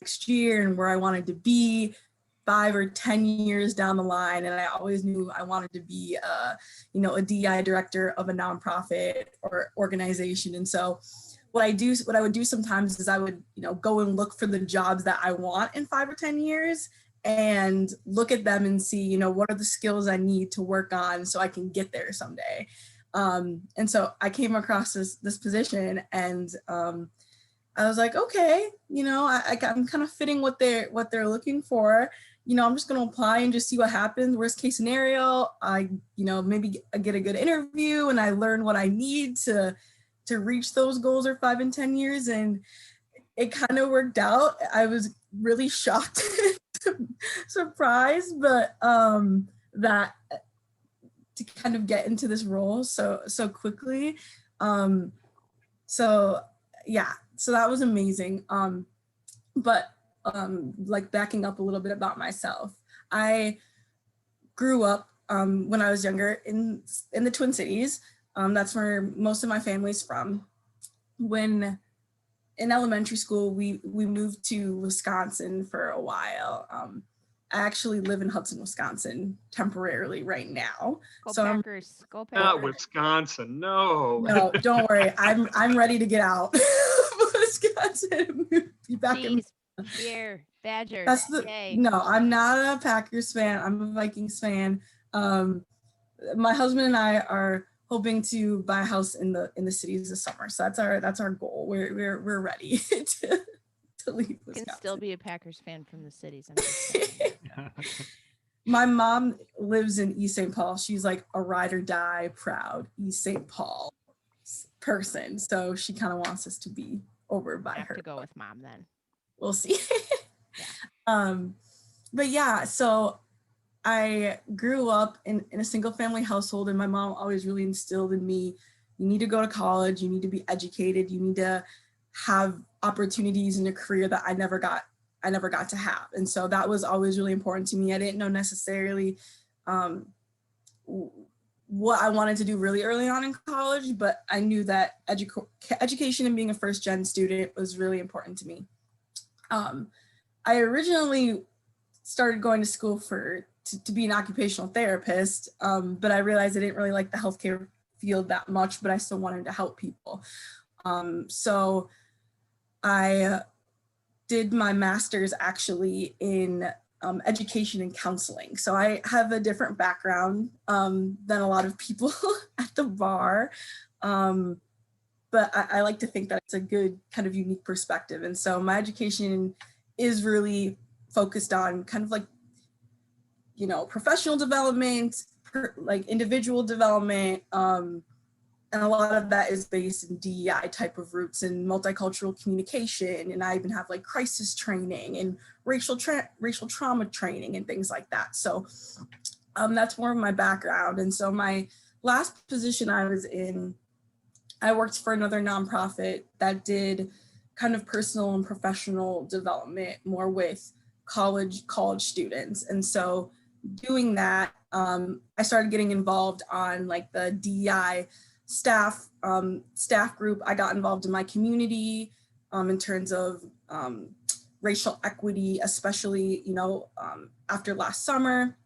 next year and where I wanted to be 5 or 10 years down the line. And I always knew I wanted to be, a DI director of a nonprofit or organization. And so what I would do sometimes is I would, go and look for the jobs that I want in 5 or 10 years and look at them and see, what are the skills I need to work on so I can get there someday. And so I came across this position, and I was like, okay, I'm kind of fitting what they're looking for. I'm just going to apply and just see what happens. Worst case scenario, I maybe I get a good interview and I learn what I need to reach those goals or 5 and 10 years. And it kind of worked out. I was really shocked, surprised, but that to kind of get into this role so quickly. So that was amazing. But like backing up a little bit about myself, I grew up when I was younger in the Twin Cities. That's where most of my family's from. When in elementary school, we moved to Wisconsin for a while. I actually live in Hudson, Wisconsin temporarily right now. Go Packers. Go Packers. Not Wisconsin, no. No, don't worry. I'm ready to get out. Wisconsin, be back in. Here, Badger. No, I'm not a Packers fan. I'm a Vikings fan. My husband and I are hoping to buy a house in the cities this summer. So that's our goal. We're ready to leave Wisconsin. You can still be a Packers fan from the cities. My mom lives in East St. Paul. She's like a ride or die proud East St. Paul person. So she kind of wants us to be over by her. To go with mom then. We'll see. But yeah, so I grew up in a single family household, and my mom always really instilled in me, you need to go to college, you need to be educated, you need to have opportunities in a career that I never got to have. And so that was always really important to me. I didn't know necessarily what I wanted to do really early on in college, but I knew that education and being a first gen student was really important to me. I originally started going to school to be an occupational therapist, but I realized I didn't really like the healthcare field that much, but I still wanted to help people. So I did my master's actually in education and counseling. So I have a different background than a lot of people at the bar. But I like to think that it's a good kind of unique perspective. And so my education is really focused on kind of like, professional development, like individual development. And a lot of that is based in DEI type of roots and multicultural communication. And I even have like crisis training and racial trauma training and things like that. So that's more of my background. And so my last position I was in, I worked for another nonprofit that did kind of personal and professional development more with college students. And so doing that, I started getting involved on like the DEI staff group. I got involved in my community in terms of racial equity, especially, after last summer.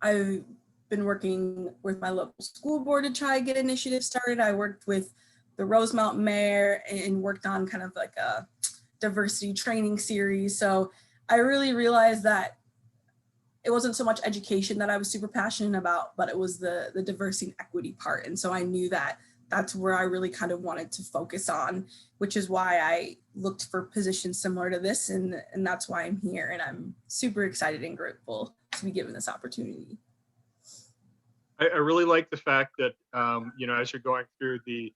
I've been working with my local school board to try to get initiatives started. I worked with the Rosemount mayor and worked on kind of like a diversity training series. So I really realized that it wasn't so much education that I was super passionate about, but it was the diversity and equity part. And so I knew that that's where I really kind of wanted to focus on, which is why I looked for positions similar to this. And that's why I'm here. And I'm super excited and grateful to be given this opportunity. I really like the fact that, as you're going through the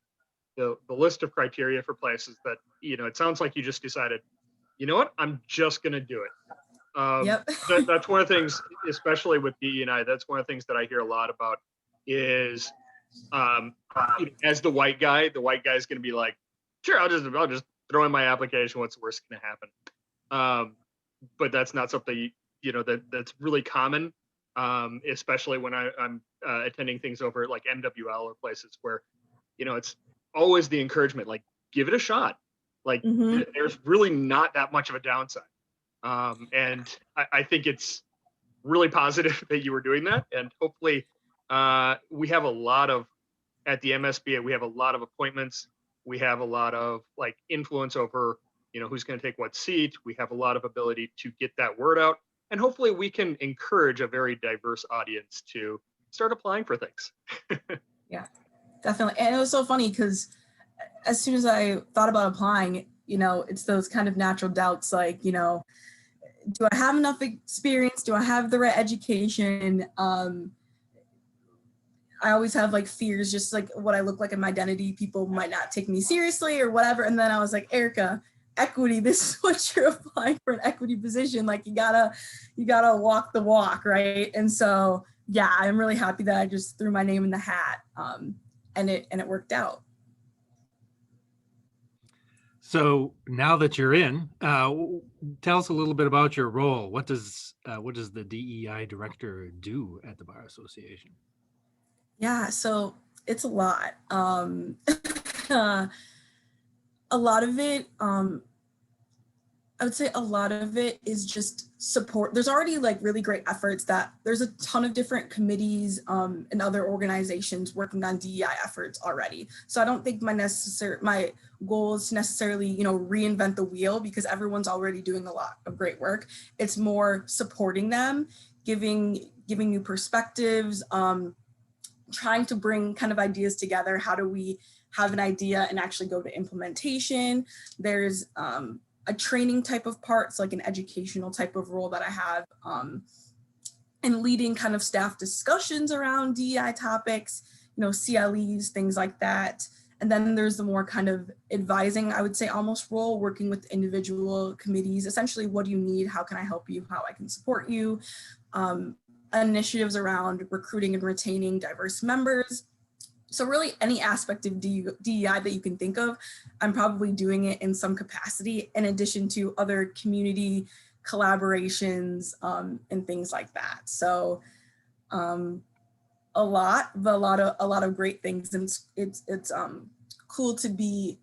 list of criteria for places that, it sounds like you just decided, you know what, I'm just going to do it. Yep. That's one of the things, especially with DE&I, that's one of the things that I hear a lot about is as the white guy's going to be like, sure, I'll just throw in my application. What's the worst going to happen? But that's not something, that's really common. Especially when I'm attending things over at like MWL or places where, it's always the encouragement, like give it a shot, Like Mhm. there's really not that much of a downside. And I think it's really positive that you were doing that. And hopefully we have a lot of, at the MSBA, we have a lot of appointments. We have a lot of like influence over, who's going to take what seat. We have a lot of ability to get that word out. And hopefully we can encourage a very diverse audience to start applying for things. Yeah, definitely. And it was so funny because as soon as I thought about applying, it's those kind of natural doubts like, do I have enough experience? Do I have the right education? I always have like fears, just like what I look like in my identity. People might not take me seriously or whatever. And then I was like, Erikka, equity, this is what you're applying for, an equity position. Like you gotta walk the walk, right? And so, yeah, I'm really happy that I just threw my name in the hat, and it worked out. So now that you're in, tell us a little bit about your role. What does the DEI director do at the Bar Association? Yeah, so it's a lot. A lot of it, I would say a lot of it is just support. There's already like really great efforts that there's a ton of different committees and other organizations working on DEI efforts already. So I don't think my goal is to necessarily, reinvent the wheel because everyone's already doing a lot of great work. It's more supporting them, giving new perspectives, trying to bring kind of ideas together. How do we have an idea and actually go to implementation? There's a training type of part, so like an educational type of role that I have, and leading kind of staff discussions around DEI topics, CLEs, things like that. And then there's the more kind of advising, I would say almost role, working with individual committees. Essentially, what do you need? How can I help you? How I can support you? Initiatives around recruiting and retaining diverse members. So really any aspect of DEI that you can think of, I'm probably doing it in some capacity in addition to other community collaborations and things like that. So a lot of great things, and it's cool to be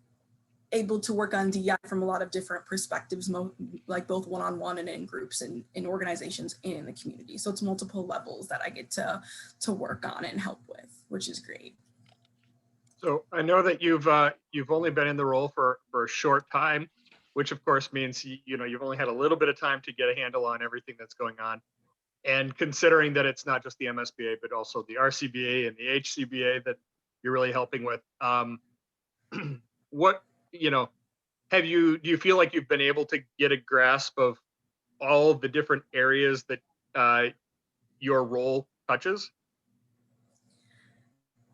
able to work on DEI from a lot of different perspectives, like both one-on-one and in groups and in organizations and in the community. So it's multiple levels that I get to work on and help with, which is great. So I know that you've only been in the role for a short time, which of course means you've only had a little bit of time to get a handle on everything that's going on. And considering that it's not just the MSBA, but also the RCBA and the HCBA that you're really helping with, what do you feel like you've been able to get a grasp of all of the different areas that your role touches?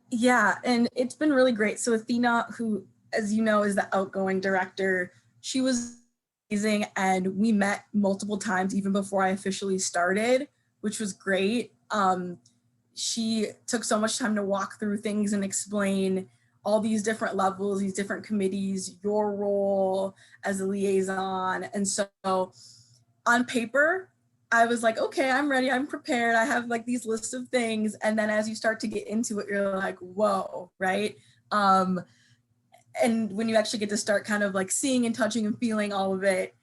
Yeah, and it's been really great. So Athena, who, as you know, is the outgoing director, she was amazing, and we met multiple times even before I officially started, which was great. She took so much time to walk through things and explain all these different levels, these different committees, your role as a liaison. And so on paper, I was like, okay, I'm ready, I'm prepared. I have like these lists of things. And then as you start to get into it, you're like, whoa, right? And when you actually get to start kind of like seeing and touching and feeling all of it,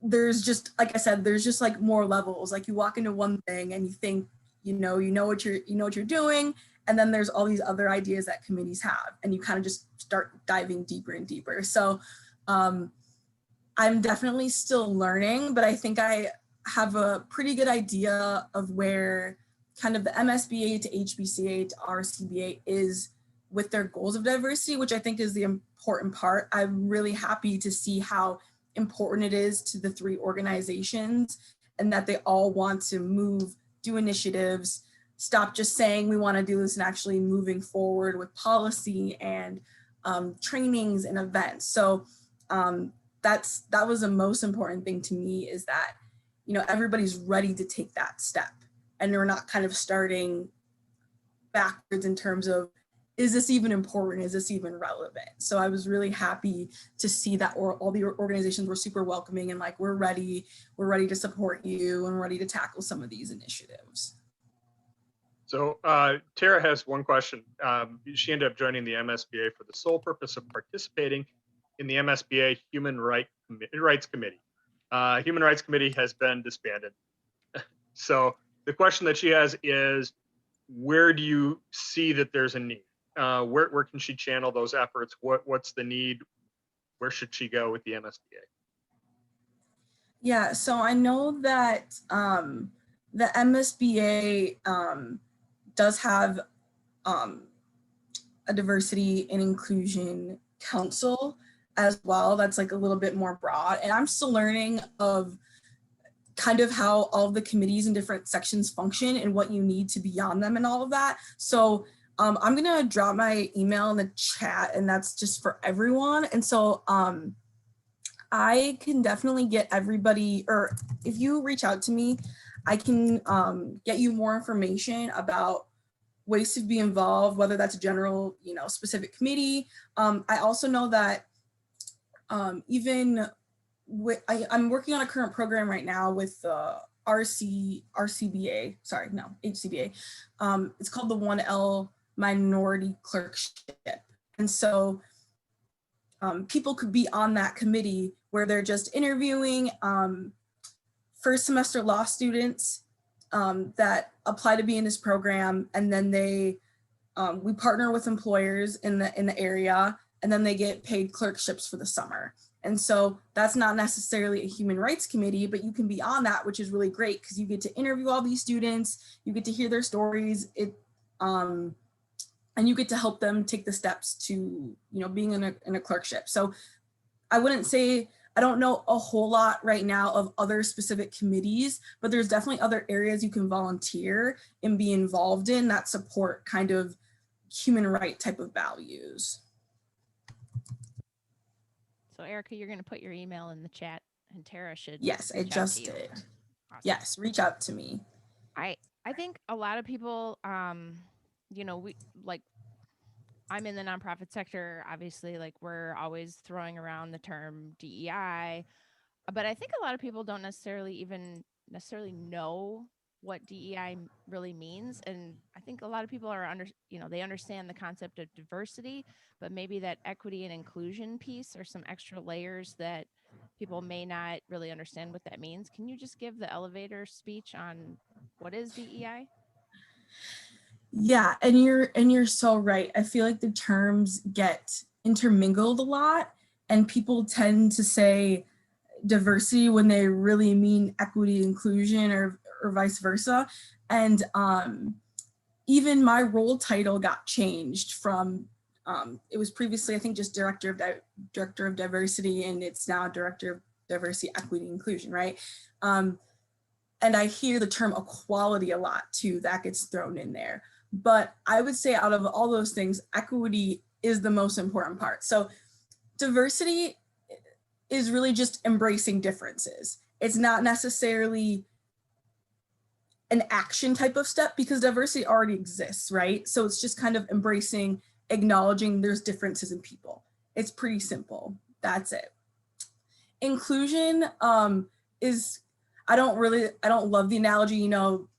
there's just, like I said, there's just like more levels. Like you walk into one thing and you think, you know what you're doing. And then there's all these other ideas that committees have, and you kind of just start diving deeper and deeper. So I'm definitely still learning, but I think I have a pretty good idea of where kind of the MSBA to HBCA to RCBA is with their goals of diversity, which I think is the important part. I'm really happy to see how important it is to the three organizations and that they all want to move, do initiatives, stop just saying we want to do this and actually moving forward with policy and trainings and events. So that was the most important thing to me, is that, everybody's ready to take that step and they're not kind of starting backwards in terms of, is this even important? Is this even relevant? So I was really happy to see that all the organizations were super welcoming and like, we're ready to support you and ready to tackle some of these initiatives. So Tara has one question. She ended up joining the MSBA for the sole purpose of participating in the MSBA Human Rights Committee. Human Rights Committee has been disbanded. So the question that she has is, where do you see that there's a need? Where can she channel those efforts? What's the need? Where should she go with the MSBA? Yeah, so I know that the MSBA does have a diversity and inclusion council as well. That's like a little bit more broad. And I'm still learning of kind of how all of the committees and different sections function and what you need to be on them and all of that. So I'm gonna drop my email in the chat, and that's just for everyone. And so I can definitely get everybody, or if you reach out to me, I can get you more information about ways to be involved, whether that's a general, specific committee. I also know that even with, I'm working on a current program right now with HCBA. It's called the 1L Minority Clerkship. And so people could be on that committee where they're just interviewing first semester law students that apply to be in this program, and then we partner with employers in the area, and then they get paid clerkships for the summer. And so that's not necessarily a human rights committee, but you can be on that, which is really great because you get to interview all these students, you get to hear their stories, and you get to help them take the steps to, being in a clerkship. So I wouldn't say, I don't know a whole lot right now of other specific committees, but there's definitely other areas you can volunteer and be involved in that support kind of human right type of values. So Erikka, you're going to put your email in the chat, and Tara should. Yes, I just did. Awesome. Yes, reach out to me. I think a lot of people, we like, I'm in the nonprofit sector, obviously, like we're always throwing around the term DEI, but I think a lot of people don't necessarily know what DEI really means. And I think a lot of people are they understand the concept of diversity, but maybe that equity and inclusion piece are some extra layers that people may not really understand what that means. Can you just give the elevator speech on what is DEI? Yeah, and you're so right. I feel like the terms get intermingled a lot, and people tend to say diversity when they really mean equity, inclusion, or vice versa. And even my role title got changed from it was previously, I think, just director of diversity, and it's now director of diversity, equity, inclusion, right? And I hear the term equality a lot too, that gets thrown in there. But I would say out of all those things, equity is the most important part. So diversity is really just embracing differences. It's not necessarily an action type of step because diversity already exists, right? So it's just kind of embracing, acknowledging there's differences in people. It's pretty simple. That's it. Inclusion is, I don't love the analogy,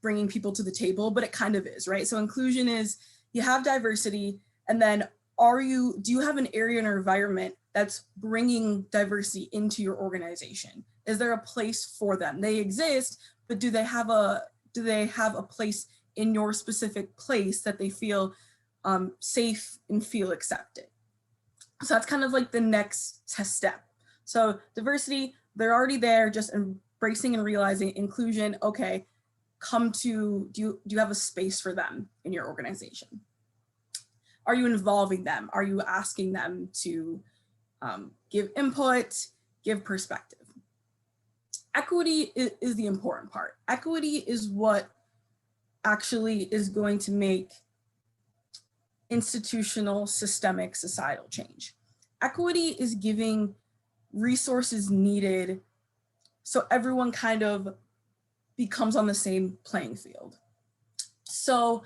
bringing people to the table, but it kind of is, right? So inclusion is, you have diversity, and then do you have an area in your environment that's bringing diversity into your organization? Is there a place for them? They exist, but do they have a place in your specific place that they feel safe and feel accepted? So that's kind of like the next step. So diversity, they're already there, just embracing and realizing. Inclusion, okay, do you have a space for them in your organization? Are you involving them? Are you asking them to give input, give perspective? Equity is the important part. Equity is what actually is going to make institutional, systemic, societal change. Equity is giving resources needed so everyone kind of becomes on the same playing field. So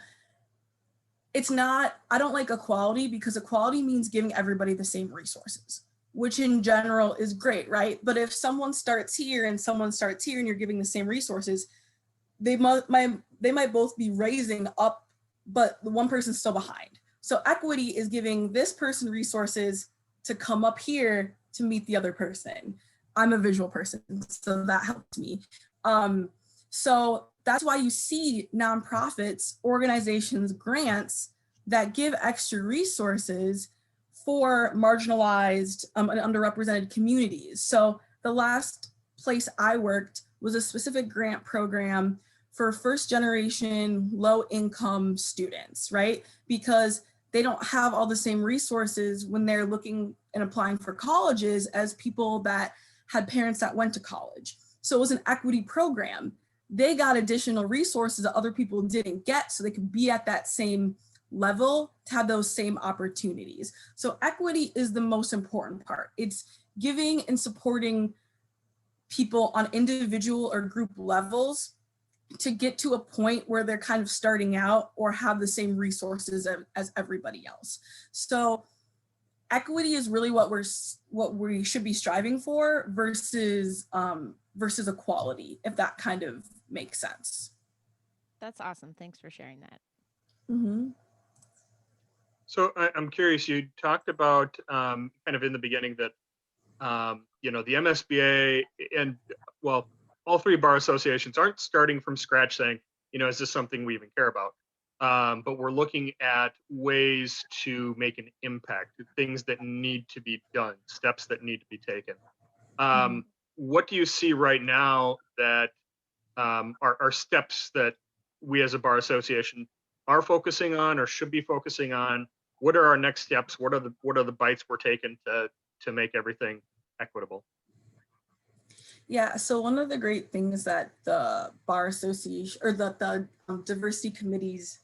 it's not, I don't like equality because equality means giving everybody the same resources, which in general is great, right? But if someone starts here and someone starts here and you're giving the same resources, they might both be raising up but the one person's still behind. So equity is giving this person resources to come up here to meet the other person. I'm a visual person, so that helped me. So that's why you see nonprofits, organizations, grants that give extra resources for marginalized and underrepresented communities. So the last place I worked was a specific grant program for first generation low income students, right? Because they don't have all the same resources when they're looking and applying for colleges as people that had parents that went to college. So it was an equity program. They got additional resources that other people didn't get, so they could be at that same level to have those same opportunities. So equity is the most important part. It's giving and supporting people on individual or group levels to get to a point where they're kind of starting out or have the same resources as everybody else. So equity is really what we should be striving for versus equality, if that kind of makes sense. That's awesome. Thanks for sharing that. Mm-hmm. So I'm curious, you talked about kind of in the beginning that, the MSBA and, well, all three bar associations aren't starting from scratch saying, is this something we even care about? But we're looking at ways to make an impact, things that need to be done, steps that need to be taken. What do you see right now that are steps that we as a bar association are focusing on or should be focusing on? What are our next steps? What are the bites we're taking to make everything equitable? Yeah, so one of the great things that the bar association or the diversity committees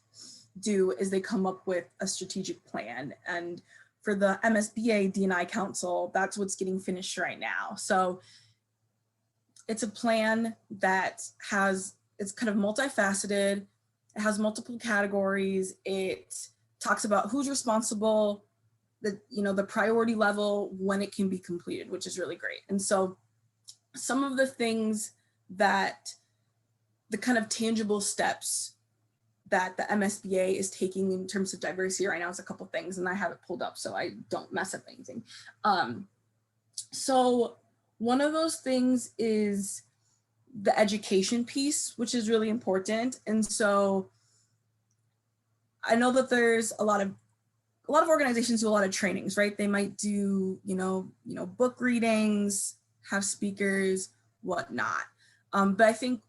do is they come up with a strategic plan. And for the MSBA D&I Council, that's what's getting finished right now. So it's a plan that it's kind of multifaceted. It has multiple categories. It talks about who's responsible, the priority level, when it can be completed, which is really great. And so some of the things that the kind of tangible steps that the MSBA is taking in terms of diversity right now is a couple things, and I have it pulled up so I don't mess up anything. So one of those things is the education piece, which is really important. And so I know that there's a lot of organizations do a lot of trainings, right? They might do, book readings, have speakers, whatnot. But I think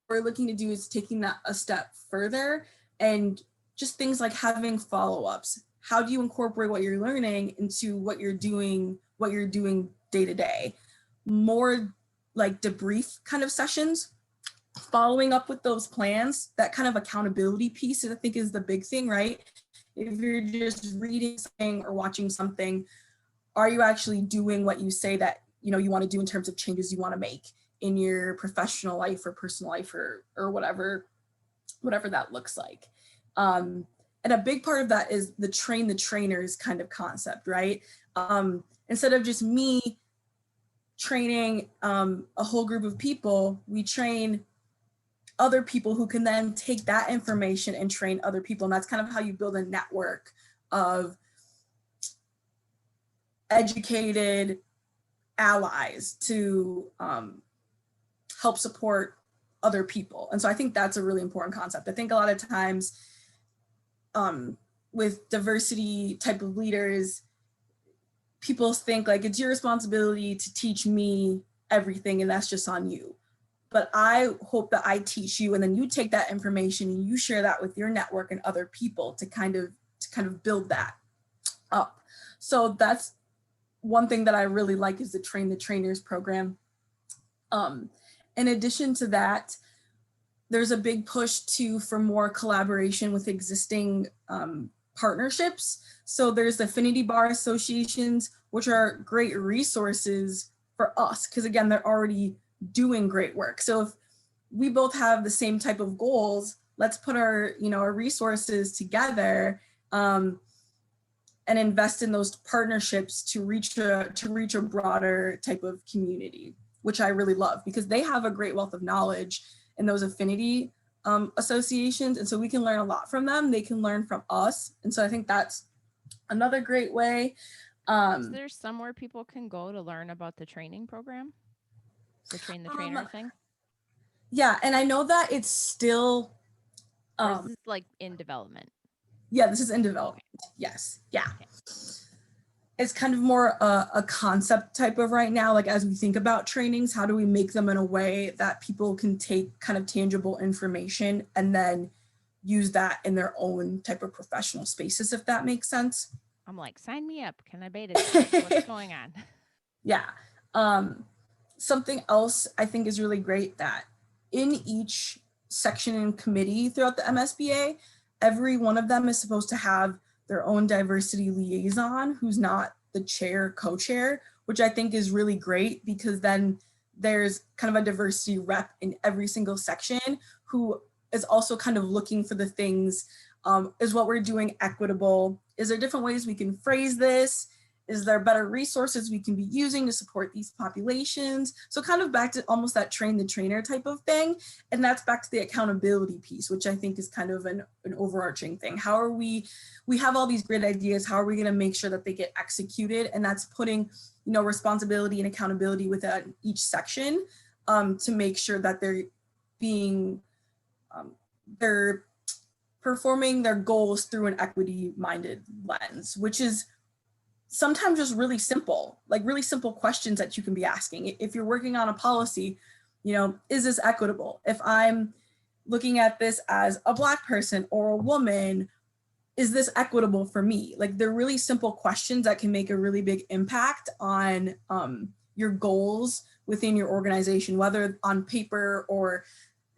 what we're looking to do is taking that a step further, and just things like having follow-ups. How do you incorporate what you're learning into what you're doing day to day? More like debrief kind of sessions, following up with those plans. That kind of accountability piece, I think, is the big thing, right? If you're just reading something or watching something, are you actually doing what you say that you want to do in terms of changes you want to make in your professional life or personal life or whatever that looks like? And a big part of that is the train the trainers kind of concept, right? Instead of just me training a whole group of people, we train other people who can then take that information and train other people. And that's kind of how you build a network of educated allies to help support other people. And so I think that's a really important concept. I think a lot of times with diversity type of leaders, people think like it's your responsibility to teach me everything and that's just on you. But I hope that I teach you and then you take that information and you share that with your network and other people to kind of build that up. So that's one thing that I really like is the Train the Trainers program. In addition to that, there's a big push for more collaboration with existing partnerships. So there's the affinity bar associations, which are great resources for us, because again, they're already doing great work. So if we both have the same type of goals, let's put our resources together and invest in those partnerships to reach a broader type of community, which I really love because they have a great wealth of knowledge in those affinity associations. And so we can learn a lot from them. They can learn from us. And so I think that's another great way. Is there somewhere people can go to learn about the training program? The train the trainer thing? Yeah, and I know that it's still Or is this like in development? yeah, this is in development. Yes. Yeah. Okay. It's kind of more a concept type of right now, like as we think about trainings, how do we make them in a way that people can take kind of tangible information and then use that in their own type of professional spaces, if that makes sense. I'm like, sign me up. Can I beta test? What's going on? Yeah. Something else I think is really great that in each section and committee throughout the MSBA, every one of them is supposed to have their own diversity liaison who's not the chair, co-chair, which I think is really great because then there's kind of a diversity rep in every single section who is also kind of looking for the things, is what we're doing equitable? Is there different ways we can phrase this? Is there better resources we can be using to support these populations? So kind of back to almost that train the trainer type of thing. And that's back to the accountability piece, which I think is kind of an overarching thing. How are we have all these great ideas. How are we gonna make sure that they get executed? And that's putting, responsibility and accountability within each section to make sure that they're being, they're performing their goals through an equity-minded lens, which is sometimes just really simple, like really simple questions that you can be asking. If you're working on a policy, is this equitable? If I'm looking at this as a Black person or a woman, is this equitable for me? Like they're really simple questions that can make a really big impact on your goals within your organization, whether on paper or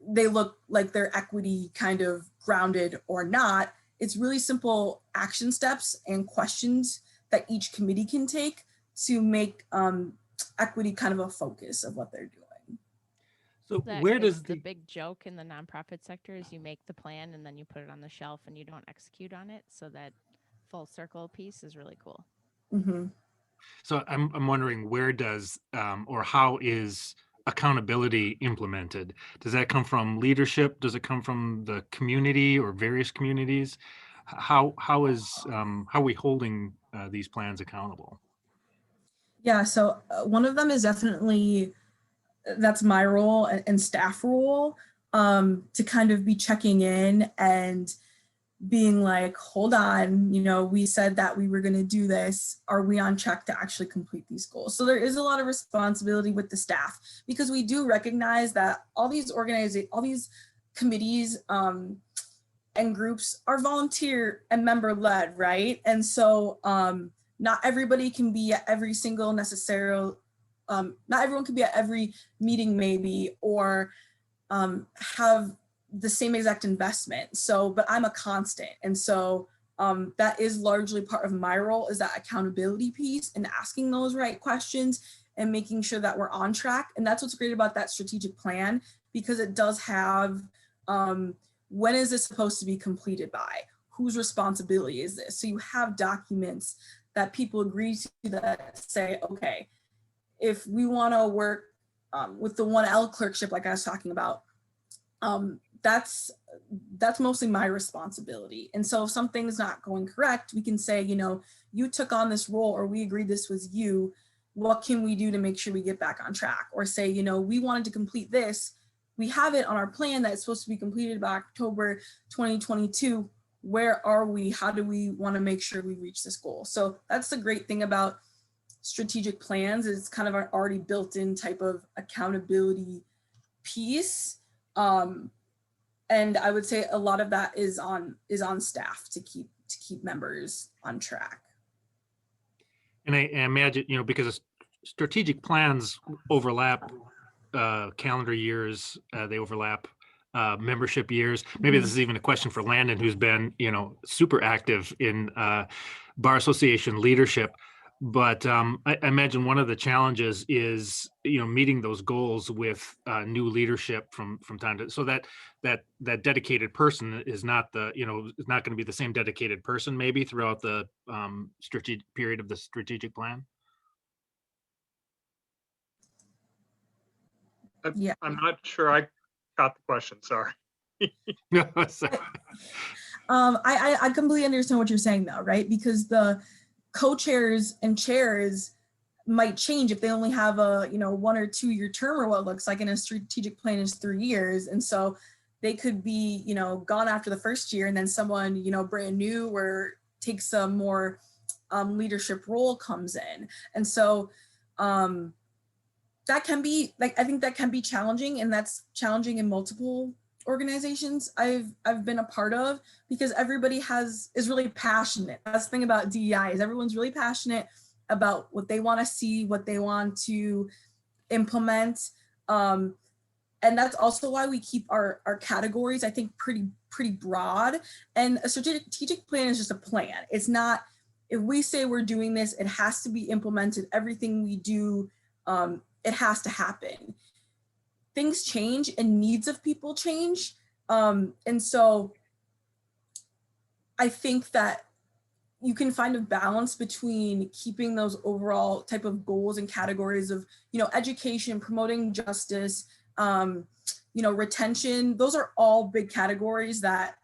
they look like they're equity kind of grounded or not. It's really simple action steps and questions that each committee can take to make equity kind of a focus of what they're doing. So That where is does the big joke in the nonprofit sector is you make the plan and then you put it on the shelf and you don't execute on it. So that full circle piece is really cool. Mm-hmm. So I'm wondering where does or how is accountability implemented? Does that come from leadership? Does it come from the community or various communities? How are we holding these plans accountable? Yeah, so one of them is definitely, that's my role and staff role, to kind of be checking in and being like, hold on, we said that we were going to do this. Are we on track to actually complete these goals? So there is a lot of responsibility with the staff because we do recognize that all these committees and groups are volunteer and member led, right? And so not everybody can be at every single not everyone can be at every meeting maybe, or have the same exact investment. So, but I'm a constant. And so that is largely part of my role, is that accountability piece and asking those right questions and making sure that we're on track. And that's what's great about that strategic plan, because it does have, when is this supposed to be completed by? Whose responsibility is this? So you have documents that people agree to that say, okay, if we want to work with the 1L clerkship, like I was talking about, that's mostly my responsibility. And so if something's not going correct, we can say, you took on this role, or we agreed this was you. What can we do to make sure we get back on track? Or say, we wanted to complete this. We have it on our plan that it's supposed to be completed by October 2022. Where are we? How do we want to make sure we reach this goal? So that's the great thing about strategic plans, is it's kind of an already built-in type of accountability piece. And I would say a lot of that is on staff to keep members on track. And I imagine, because strategic plans overlap calendar years, they overlap membership years. Maybe this is even a question for Landon, who's been, super active in bar association leadership. But I imagine one of the challenges is, meeting those goals with new leadership from time to, so that dedicated person is not is not going to be the same dedicated person maybe throughout the strategic period of the strategic plan. Yeah. I'm not sure I got the question. Sorry. No, sorry. I completely understand what you're saying though, right? Because the co-chairs and chairs might change if they only have a 1 or 2 year term, or what looks like in a strategic plan is 3 years. And so they could be, gone after the first year, and then someone, brand new or takes a more leadership role comes in. And so that can be I think that can be challenging, and that's challenging in multiple organizations I've been a part of, because everybody is really passionate. That's the thing about DEI, is everyone's really passionate about what they want to see, what they want to implement. And that's also why we keep our categories, I think, pretty broad. And a strategic plan is just a plan. It's not, if we say we're doing this, it has to be implemented. Everything we do, it has to happen. Things change and needs of people change. And so I think that you can find a balance between keeping those overall type of goals and categories of, education, promoting justice, retention. Those are all big categories that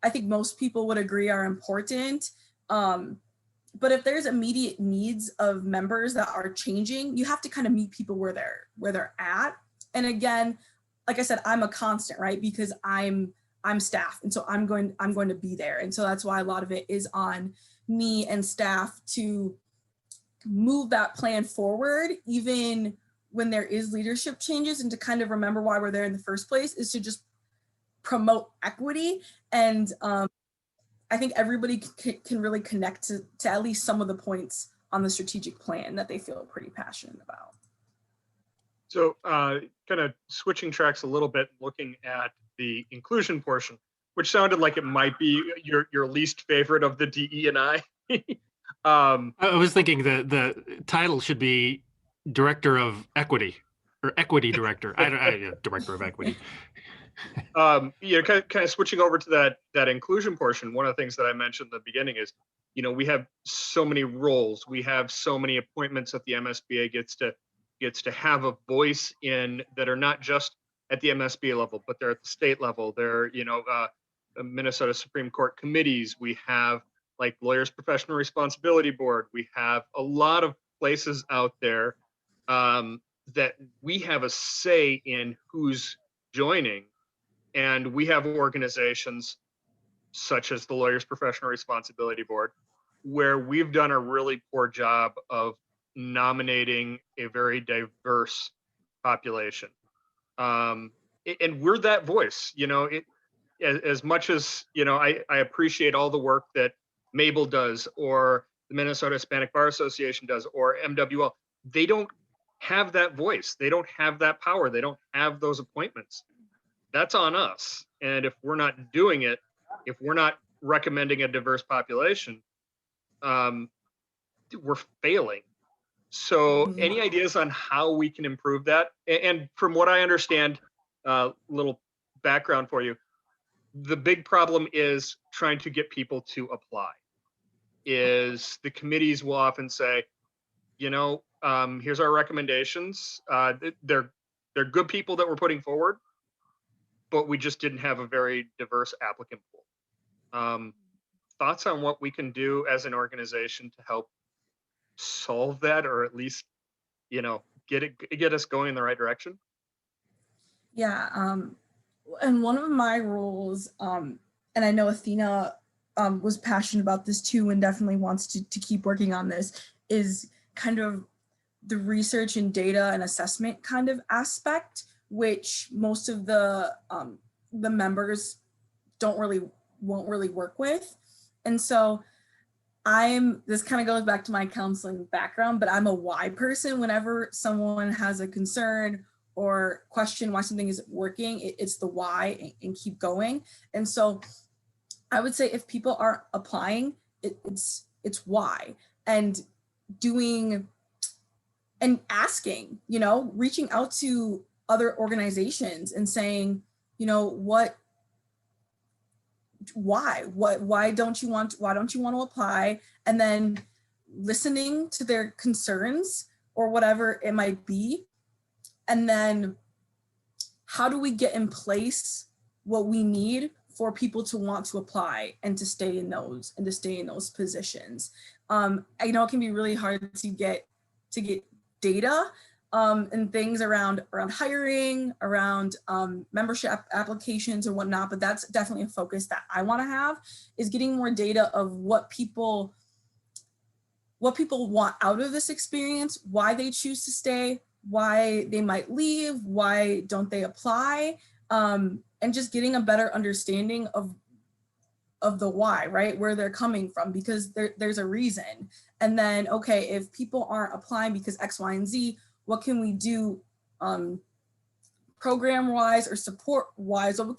I think most people would agree are important. But if there's immediate needs of members that are changing, you have to kind of meet people where they're at. And again, like I said, I'm a constant, right? Because I'm staff. And so I'm going to be there. And so that's why a lot of it is on me and staff to move that plan forward, even when there is leadership changes, and to kind of remember why we're there in the first place is to just promote equity. And I think everybody can really connect to at least some of the points on the strategic plan that they feel pretty passionate about. So kind of switching tracks a little bit, looking at the inclusion portion, which sounded like it might be your least favorite of the DE&I. I was thinking the title should be Director of Equity or Equity Director. Director of Equity. Kind of switching over to that inclusion portion. One of the things that I mentioned at the beginning is, we have so many roles. We have so many appointments that the MSBA gets to have a voice in, that are not just at the MSBA level, but they're at the state level. They're, Minnesota Supreme Court committees. We have like Lawyers Professional Responsibility Board. We have a lot of places out there that we have a say in who's joining. And we have organizations such as the Lawyers Professional Responsibility Board, where we've done a really poor job of nominating a very diverse population. And we're that voice, as much as, I appreciate all the work that Mabel does, or the Minnesota Hispanic Bar Association does, or MWL. They don't have that voice. They don't have that power. They don't have those appointments. That's on us. And if we're not doing it, if we're not recommending a diverse population, we're failing. So any ideas on how we can improve that? And from what I understand, little background for you, the big problem is trying to get people to apply. Is the committees will often say, here's our recommendations. They're good people that we're putting forward, but we just didn't have a very diverse applicant pool. Thoughts on what we can do as an organization to help solve that, or at least, get us going in the right direction? Yeah, and one of my roles, and I know Athena was passionate about this too, and definitely wants to keep working on this, is kind of the research and data and assessment kind of aspect, which most of the members won't really work with. And so this kind of goes back to my counseling background, but I'm a why person. Whenever someone has a concern or question why something isn't working, it's the why, and keep going. And so I would say if people aren't applying, it's why, and doing and asking, reaching out to other organizations and saying, why don't you want to apply? And then listening to their concerns or whatever it might be. And then how do we get in place what we need for people to want to apply and to stay in those positions. I know it can be really hard to get data and things around hiring, around membership applications or whatnot, but that's definitely a focus that I want to have, is getting more data of what people want out of this experience, why they choose to stay, why they might leave, why don't they apply, and just getting a better understanding of the why, right? Where they're coming from, because there's a reason. And then, okay, if people aren't applying because X, Y, and Z, what can we do program-wise or support-wise? Or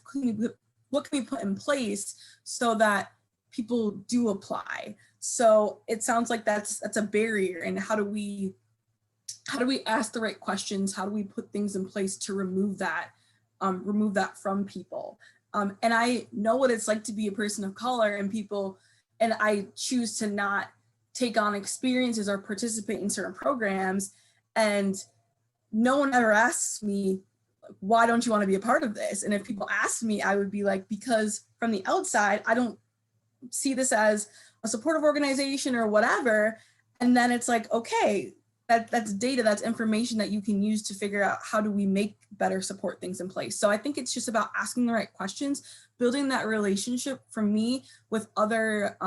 what can we put in place so that people do apply? So it sounds like that's a barrier. And how do we ask the right questions? How do we put things in place to remove that from people? And I know what it's like to be a person of color and I choose to not take on experiences or participate in certain programs. And no one ever asks me, why don't you want to be a part of this? And if people ask me, I would be like, because from the outside, I don't see this as a supportive organization or whatever. And then it's like, okay, that's data, that's information that you can use to figure out how do we make better support things in place. So I think it's just about asking the right questions, building that relationship for me with other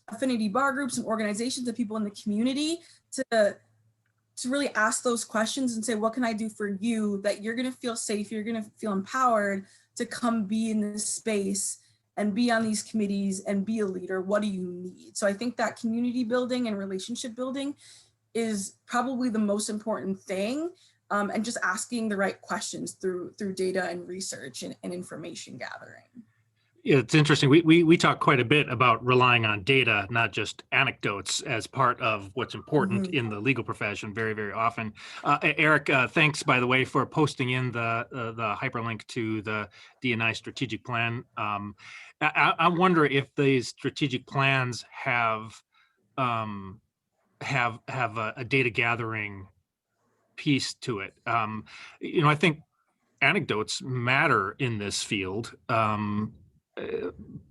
affinity bar groups and organizations and people in the community to really ask those questions and say, what can I do for you that you're going to feel safe, you're going to feel empowered to come be in this space and be on these committees and be a leader? What do you need? So I think that community building and relationship building is probably the most important thing, and just asking the right questions through data and research and information gathering. Yeah, it's interesting. We talk quite a bit about relying on data, not just anecdotes, as part of what's important in the legal profession very, very often. Eric, thanks, by the way, for posting in the hyperlink to the D&I strategic plan. I wonder if these strategic plans have a data gathering piece to it. I think anecdotes matter in this field.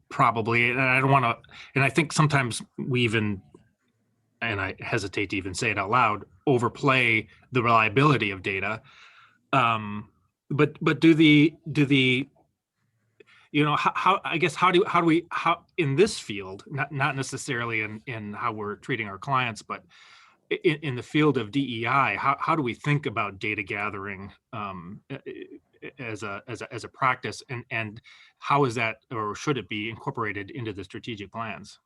Probably, and I don't want to, and I think sometimes we even, and I hesitate to even say it out loud, overplay the reliability of data. But do the how I guess how do we in this field, not necessarily in how we're treating our clients, but in the field of DEI, how do we think about data gathering as a practice, and how is that, or should it be, incorporated into the strategic plans?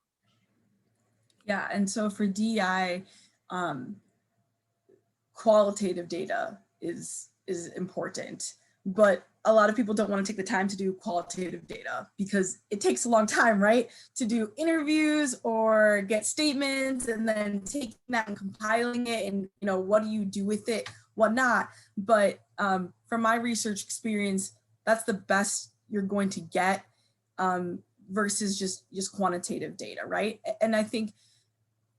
Yeah, and so for DEI, qualitative data is important, but a lot of people don't want to take the time to do qualitative data because it takes a long time, right? To do interviews or get statements and then taking that and compiling it, and what do you do with it, whatnot. But from my research experience, that's the best you're going to get versus just quantitative data, right? And I think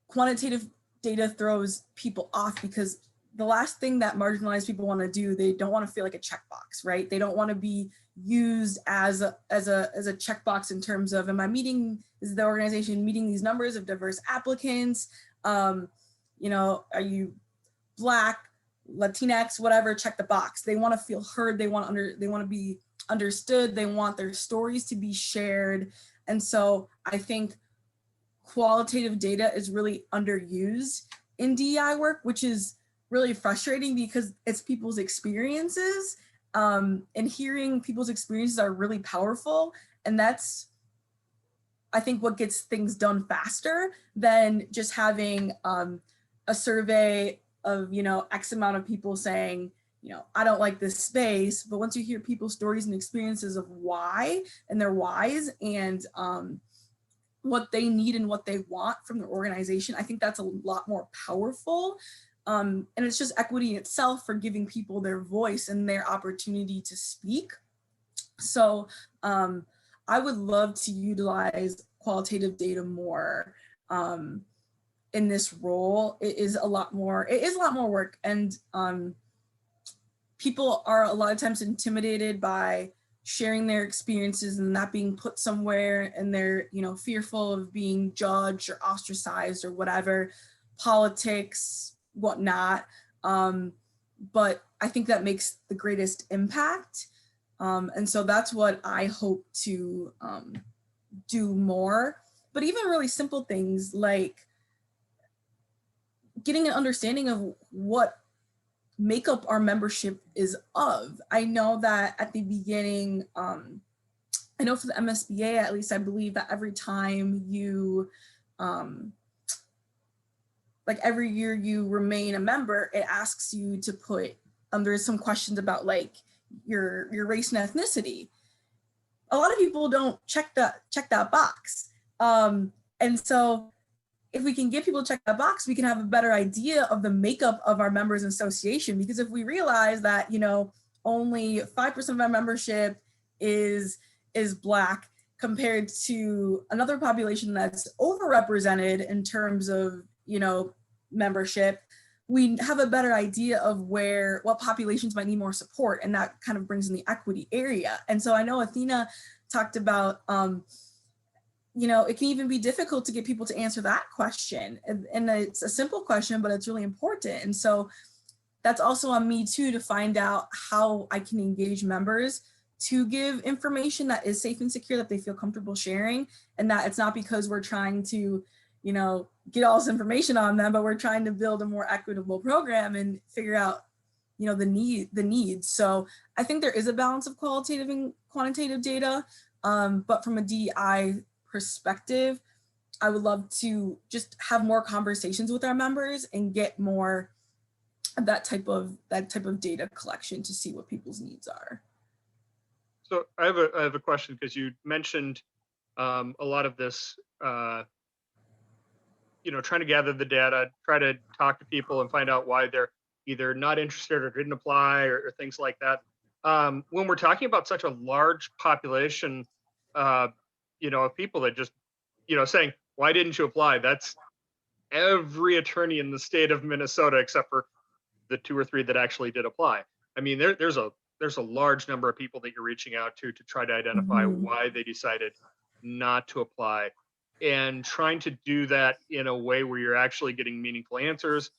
quantitative data throws people off because the last thing that marginalized people want to do, they don't want to feel like a checkbox, right? They don't want to be used as a checkbox in terms of, is the organization meeting these numbers of diverse applicants? Are you Black, Latinx, whatever, check the box. They want to feel heard. They want to be understood. They want their stories to be shared. And so I think qualitative data is really underused in DEI work, which is really frustrating because it's people's experiences, and hearing people's experiences are really powerful. And that's, I think, what gets things done faster than just having a survey of, X amount of people saying, I don't like this space. But once you hear people's stories and experiences of why and their whys and what they need and what they want from their organization, I think that's a lot more powerful. And it's just equity in itself for giving people their voice and their opportunity to speak. So I would love to utilize qualitative data more in this role. It is a lot more work, and people are a lot of times intimidated by sharing their experiences and not being put somewhere and they're, you know, fearful of being judged or ostracized or whatever, politics, whatnot. But I think that makes the greatest impact. And so that's what I hope to do more. But even really simple things like getting an understanding of what makeup our membership is of. I know that at the beginning, I know for the MSBA, at least I believe that every time you, like every year you remain a member, it asks you to put, there's some questions about like your race and ethnicity. A lot of people don't check that box. And so if we can get people to check that box, we can have a better idea of the makeup of our members association. Because if we realize that, you know, only 5% of our membership is Black compared to another population that's overrepresented in terms of, you know, membership, we have a better idea of what populations might need more support. And that kind of brings in the equity area. And so I know Athena talked about, you know, it can even be difficult to get people to answer that question. And it's a simple question, but it's really important. And so that's also on me too, to find out how I can engage members to give information that is safe and secure, that they feel comfortable sharing, and that it's not because we're trying to, you know, get all this information on them, but we're trying to build a more equitable program and figure out, you know, the needs. So I think there is a balance of qualitative and quantitative data, but from a DEI perspective, I would love to just have more conversations with our members and get more of that type of data collection to see what people's needs are. So I have a question, because you mentioned a lot of this, you know, trying to gather the data, try to talk to people and find out why they're either not interested or didn't apply or things like that. When we're talking about such a large population, you know, of people that just, you know, saying, why didn't you apply? That's every attorney in the state of Minnesota, except for the 2 or 3 that actually did apply. I mean, there's a large number of people that you're reaching out to try to identify why they decided not to apply, and trying to do that in a way where you're actually getting meaningful answers,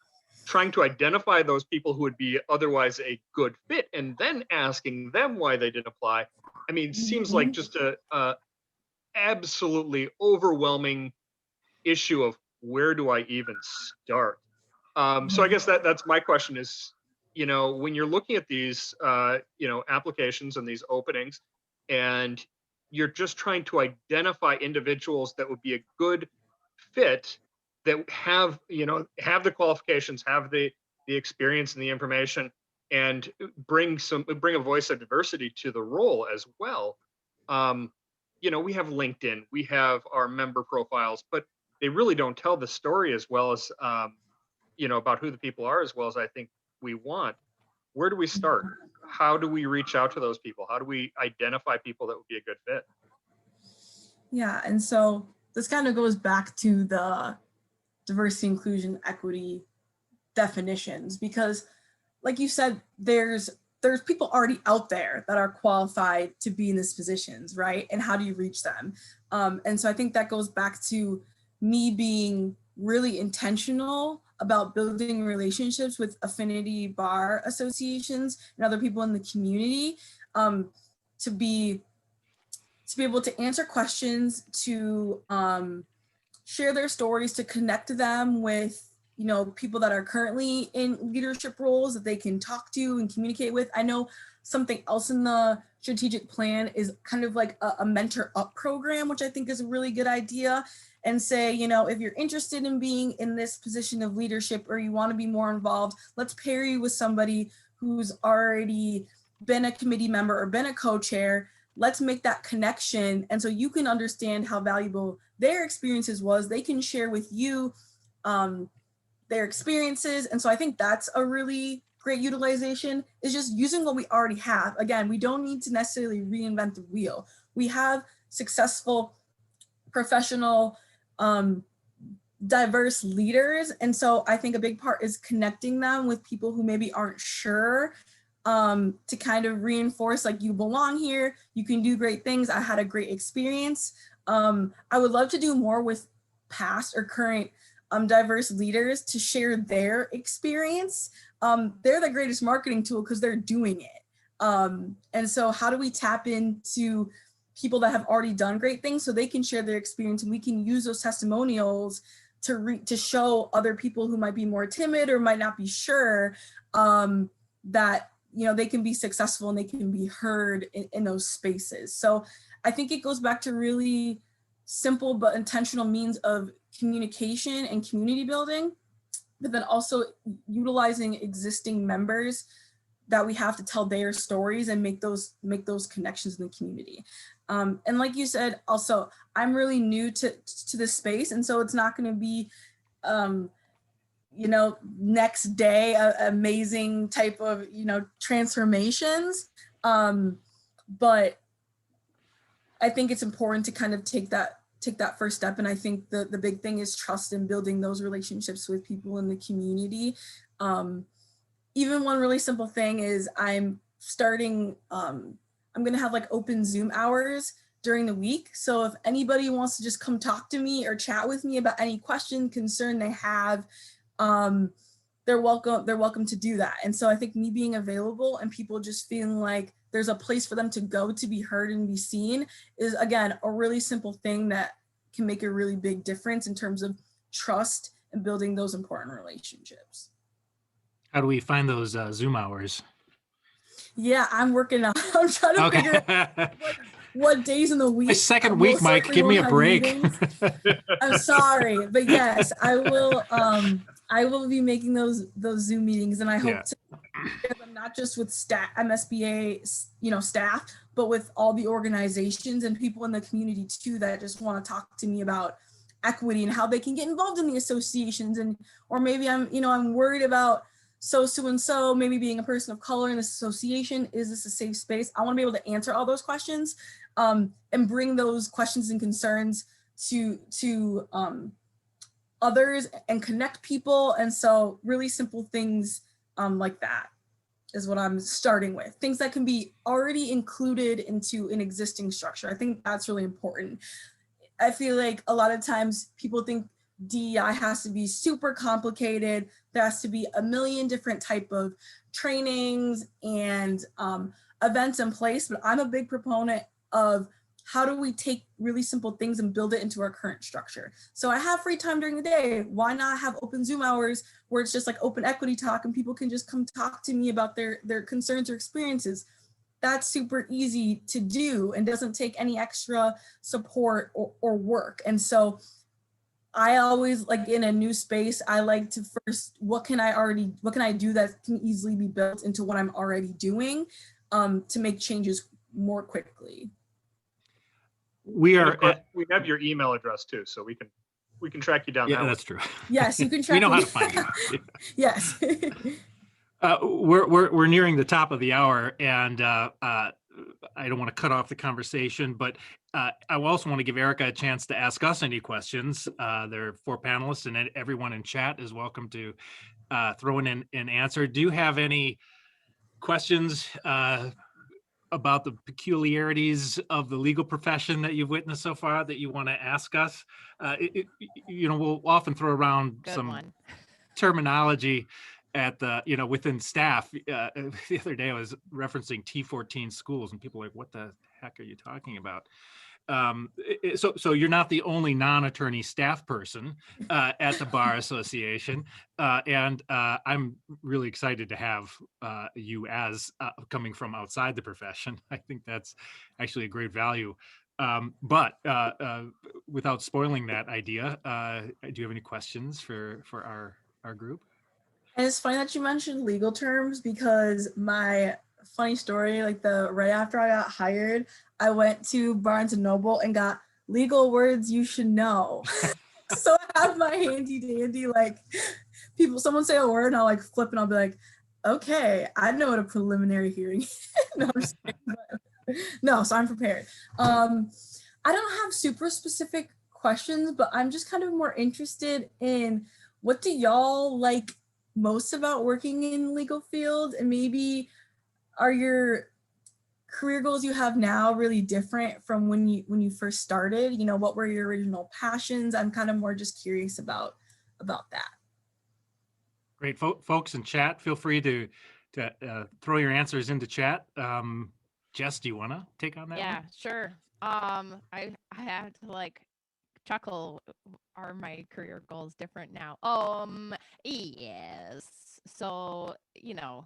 trying to identify those people who would be otherwise a good fit, and then asking them why they didn't apply. I mean, seems like just a absolutely overwhelming issue of where do I even start? So I guess that's my question is, you know, when you're looking at these, you know, applications and these openings, and you're just trying to identify individuals that would be a good fit, that have, you know, have the qualifications, have the experience and the information, and bring a voice of diversity to the role as well. You know, we have LinkedIn, we have our member profiles, but they really don't tell the story as well as, you know, about who the people are as well as I think we want. Where do we start? How do we reach out to those people? How do we identify people that would be a good fit? Yeah, and so this kind of goes back to the diversity, inclusion, equity definitions, because like you said, there's people already out there that are qualified to be in these positions, right? And how do you reach them? And so I think that goes back to me being really intentional about building relationships with affinity bar associations and other people in the community, to be able to answer questions, to share their stories, to connect them with, you know, people that are currently in leadership roles that they can talk to and communicate with. I know something else in the strategic plan is kind of like a mentor up program, which I think is a really good idea. And say, you know, if you're interested in being in this position of leadership or you want to be more involved, let's pair you with somebody who's already been a committee member or been a co-chair. Let's make that connection. And so you can understand how valuable their experiences was. They can share with you their experiences. And so I think that's a really great utilization, is just using what we already have. Again, we don't need to necessarily reinvent the wheel. We have successful, professional, diverse leaders. And so I think a big part is connecting them with people who maybe aren't sure to kind of reinforce like you belong here, you can do great things. I had a great experience. I would love to do more with past or current diverse leaders to share their experience. They're the greatest marketing tool because they're doing it. And so how do we tap into people that have already done great things so they can share their experience, and we can use those testimonials to show other people who might be more timid or might not be sure that, you know, they can be successful and they can be heard in those spaces. So I think it goes back to really simple but intentional means of communication and community building, but then also utilizing existing members that we have to tell their stories and make those connections in the community. And like you said, also, I'm really new to this space. And so it's not going to be, you know, next day, amazing type of, you know, transformations. But I think it's important to kind of take that first step. And I think the big thing is trust and building those relationships with people in the community. Even one really simple thing is I'm going to have like open Zoom hours during the week. So if anybody wants to just come talk to me or chat with me about any question, concern they have, they're welcome to do that. And so I think me being available and people just feeling like there's a place for them to go to be heard and be seen is, again, a really simple thing that can make a really big difference in terms of trust and building those important relationships. How do we find those Zoom hours? Yeah, I'm working on. I'm trying to figure out what days in the week. My second week, Mike. Give me a break. I'm sorry, but yes, I will. I will be making those Zoom meetings, and I hope to share them not just with MSBA, you know, staff, but with all the organizations and people in the community too that just want to talk to me about equity and how they can get involved in the associations, and or maybe I'm worried about so maybe being a person of color in this association. Is this a safe space? I want to be able to answer all those questions and bring those questions and concerns to others and connect people. And so really simple things like that is what I'm starting with. Things that can be already included into an existing structure. I think that's really important. I feel like a lot of times people think DEI has to be super complicated. There has to be a million different type of trainings and events in place, but I'm a big proponent of how do we take really simple things and build it into our current structure. So I have free time during the day. Why not have open Zoom hours where it's just like open equity talk and people can just come talk to me about their concerns or experiences? That's super easy to do and doesn't take any extra support or work. And so I always, like, in a new space, I like to first, what can I do that can easily be built into what I'm already doing to make changes more quickly. We have your email address too, so we can track you down. Yeah, that's true. Yes, you can track. We know how to find you. Yes. We're nearing the top of the hour, and I don't want to cut off the conversation, but I also want to give Erikka a chance to ask us any questions. There are 4 panelists, and everyone in chat is welcome to throw in an answer. Do you have any questions about the peculiarities of the legal profession that you've witnessed so far that you want to ask us? We'll often throw around some terminology at the, within staff. The other day I was referencing T14 schools and people are like, what the heck are you talking about? So you're not the only non-attorney staff person at the Bar Association. And I'm really excited to have you as coming from outside the profession. I think that's actually a great value. But without spoiling that idea, do you have any questions for our group? And it's funny that you mentioned legal terms, because my funny story, like right after I got hired, I went to Barnes and Noble and got legal words you should know. So I have my handy dandy, like, someone say a word and I'll like flip and I'll be like, okay, I know what a preliminary hearing is. No, so I'm prepared. I don't have super specific questions, but I'm just kind of more interested in what do y'all like most about working in legal field, and maybe are your career goals you have now really different from when you first started? You know, what were your original passions? I'm kind of more just curious about that. Great. Folks in chat, feel free to throw your answers into chat. Jess, do you want to take on that? Yeah, one? sure. I had to like chuckle. Are my career goals different now? Yes. So, you know,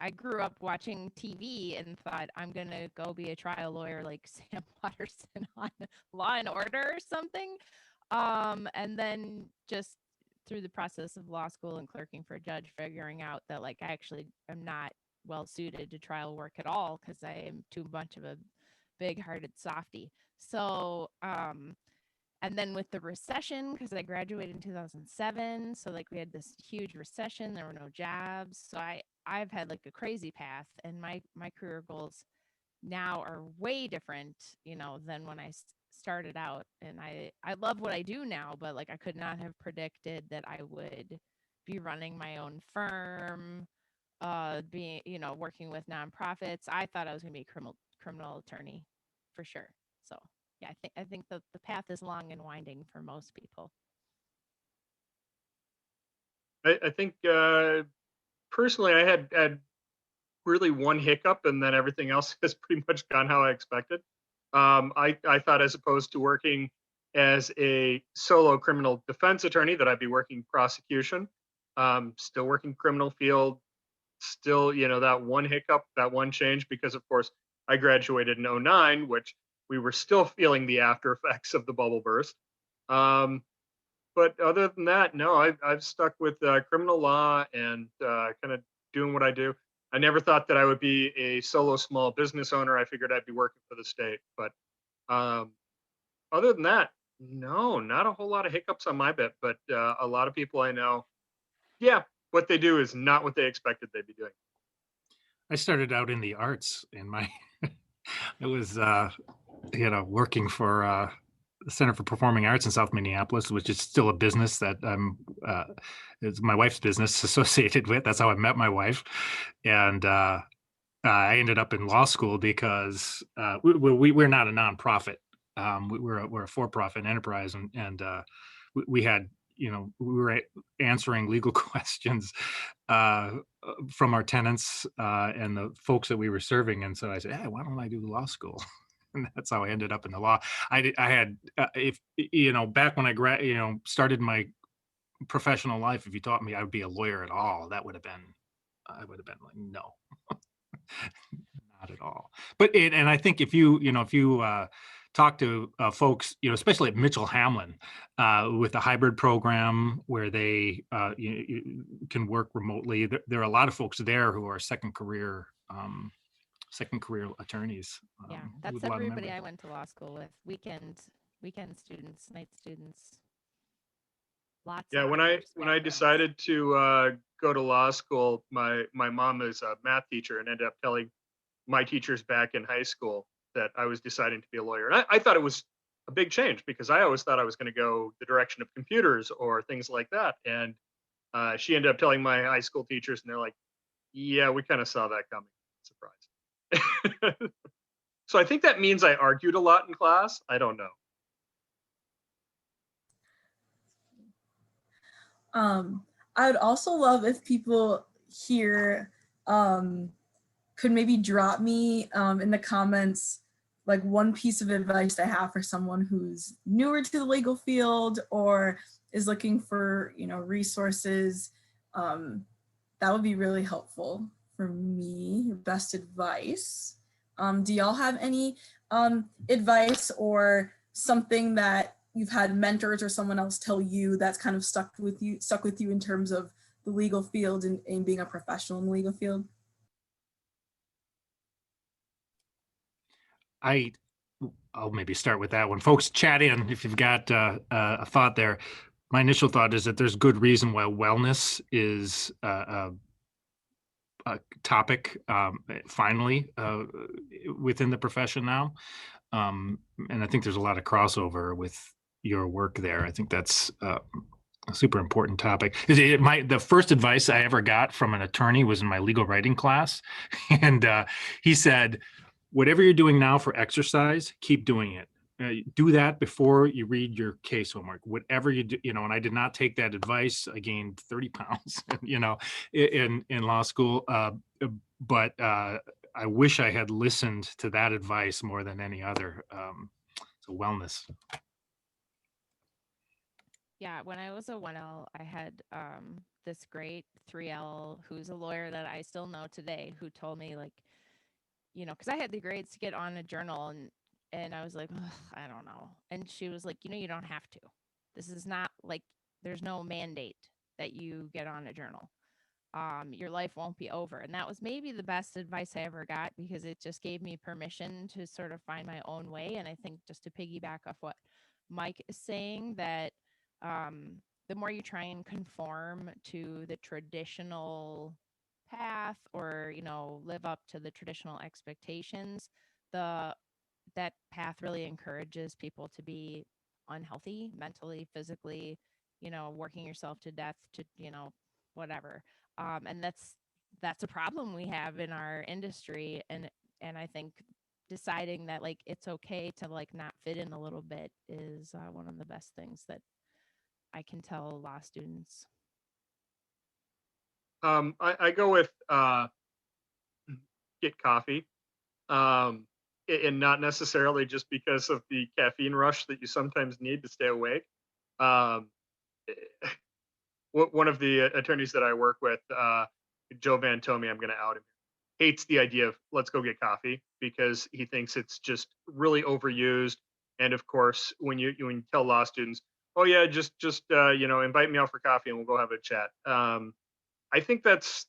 I grew up watching TV and thought I'm gonna go be a trial lawyer like Sam Watterson on Law and Order or something. And then just through the process of law school and clerking for a judge, figuring out that like I actually am not well suited to trial work at all because I am too much of a big-hearted softie. So, and then with the recession, because I graduated in 2007, so like we had this huge recession, there were no jobs. So I've had like a crazy path, and my career goals now are way different, you know, than when I started out. And I love what I do now, but like I could not have predicted that I would be running my own firm, being, you know, working with nonprofits. I thought I was going to be a criminal attorney for sure. So yeah, I think the path is long and winding for most people. I think personally, I had really one hiccup, and then everything else has pretty much gone how I expected. I thought, as opposed to working as a solo criminal defense attorney, that I'd be working prosecution. Still working criminal field. Still, you know, that one hiccup, that one change, because of course I graduated in 09, which we were still feeling the after effects of the bubble burst. But other than that, no, I've stuck with criminal law and kind of doing what I do. I never thought that I would be a solo small business owner. I figured I'd be working for the state. But other than that, no, not a whole lot of hiccups on my bit. But a lot of people I know, yeah, what they do is not what they expected they'd be doing. I started out in the arts in my, I was, you know, working for the Center for Performing Arts in South Minneapolis, which is still a business that it's my wife's business associated with. That's how I met my wife. And I ended up in law school because we're not a nonprofit. We're a for-profit enterprise, and we had, you know, we were answering legal questions from our tenants and the folks that we were serving. And so I said, hey, why don't I do law school? And that's how I ended up in the law. I had, if you know, back when I started my professional life, if you taught me I would be a lawyer at all, I would have been like, no, not at all. But and I think if you talk to folks, you know, especially at Mitchell Hamlin, with a hybrid program where they you can work remotely, there are a lot of folks there who are second career attorneys. Yeah, that's everybody I went to law school with. Weekend students, night students. Lots. Yeah, when I decided to go to law school, my mom is a math teacher and ended up telling my teachers back in high school that I was deciding to be a lawyer. And I thought it was a big change because I always thought I was going to go the direction of computers or things like that. And she ended up telling my high school teachers, and they're like, yeah, we kind of saw that coming. Surprise. So I think that means I argued a lot in class. I don't know. I would also love if people here could maybe drop me in the comments like one piece of advice I have for someone who's newer to the legal field or is looking for, you know, resources. That would be really helpful for me. Best advice. Do y'all have any advice or something that you've had mentors or someone else tell you that's kind of stuck with you in terms of the legal field and being a professional in the legal field? I'll maybe start with that one. Folks, chat in if you've got a thought there. My initial thought is that there's good reason why wellness is a topic finally within the profession now. And I think there's a lot of crossover with your work there. I think that's A super important topic. The first advice I ever got from an attorney was in my legal writing class. And he said, whatever you're doing now for exercise, keep doing it. Do that before you read your case homework, whatever you do, and I did not take that advice. I gained 30 pounds, in law school. But I wish I had listened to that advice more than any other. So wellness. Yeah, when I was a 1L, I had this great 3L who's a lawyer that I still know today, who told me, like, because I had the grades to get on a journal, and I was like, I don't know. And she was like, you don't have to. This is not like, there's no mandate that you get on a journal. Your life won't be over. And that was maybe the best advice I ever got, because it just gave me permission to sort of find my own way. And I think, just to piggyback off what Mike is saying, that the more you try and conform to the traditional path, or live up to the traditional expectations, that path really encourages people to be unhealthy mentally, physically, working yourself to death, to whatever. And that's a problem we have in our industry. And I think deciding that, like, it's okay to, like, not fit in a little bit is one of the best things that I can tell law students. I go with get coffee, and not necessarily just because of the caffeine rush that you sometimes need to stay awake. Um, one of the attorneys that I work with, Joe Van Tome, I'm going to out him, hates the idea of let's go get coffee, because he thinks it's just really overused. And of course, when you tell law students, oh yeah, just invite me out for coffee and we'll go have a chat. I think that's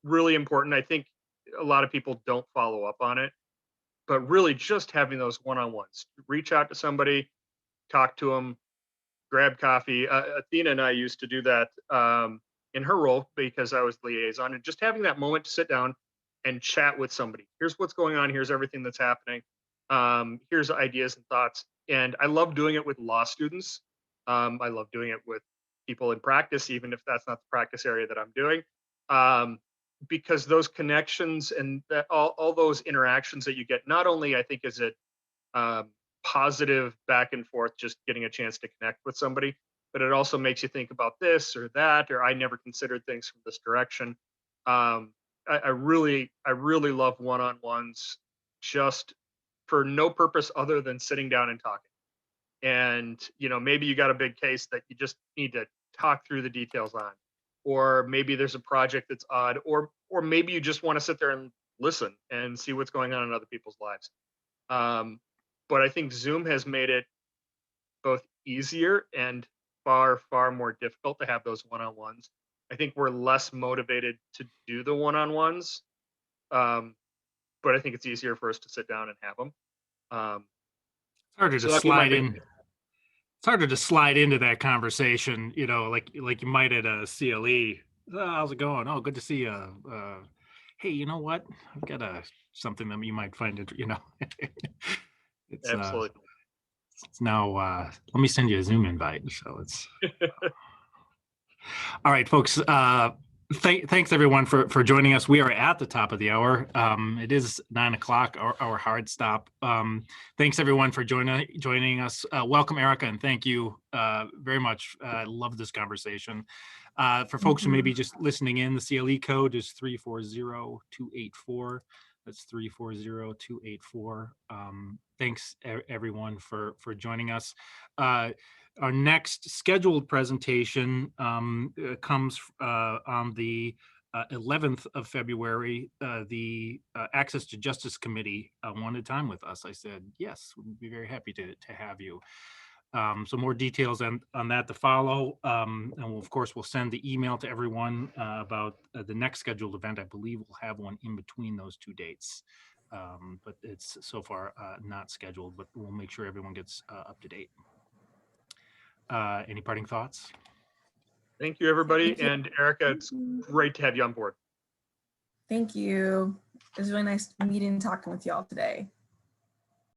really important. I think a lot of people don't follow up on it, but really just having those one-on-ones, reach out to somebody, talk to them, grab coffee. Athena and I used to do that in her role, because I was liaison, and just having that moment to sit down and chat with somebody. Here's what's going on. Here's everything that's happening. Here's ideas and thoughts. And I love doing it with law students. I love doing it with people in practice, even if that's not the practice area that I'm doing. Because those connections and that all those interactions that you get, not only I think is it positive back and forth, just getting a chance to connect with somebody, but it also makes you think about this or that, or I never considered things from this direction. I really love one-on-ones, just for no purpose other than sitting down and talking. And maybe you got a big case that you just need to talk through the details on, or maybe there's a project that's odd, or maybe you just want to sit there and listen and see what's going on in other people's lives. But I think Zoom has made it both easier and far more difficult to have those one-on-ones. I think we're less motivated to do the one-on-ones, but I think it's easier for us to sit down and have them. It's harder to slide in. It's harder to slide into that conversation, like you might at a CLE. Oh, how's it going? Oh, good to see you. Hey, you know what? I've got something that you might find it. It's absolutely. It's now. Let me send you a Zoom invite. So it's. All right, folks. Thanks everyone for joining us. We are at the top of the hour. It is 9 o'clock, our hard stop. Thanks everyone for joining us. Welcome, Erikka, and thank you very much. I love this conversation. For folks who may be just listening in, the CLE code is 340284. That's 340284. Thanks everyone for joining us. Our next scheduled presentation comes on the 11th of February. The Access to Justice Committee wanted time with us. I said, yes, we'd be very happy to have you. So more details on that to follow. And of course, we'll send the email to everyone about the next scheduled event. I believe we'll have one in between those two dates. But it's so far not scheduled, but we'll make sure everyone gets up to date. Any parting thoughts? Thank you, everybody. And Erikka, it's great to have you on board. Thank you. It was really nice meeting and talking with y'all today.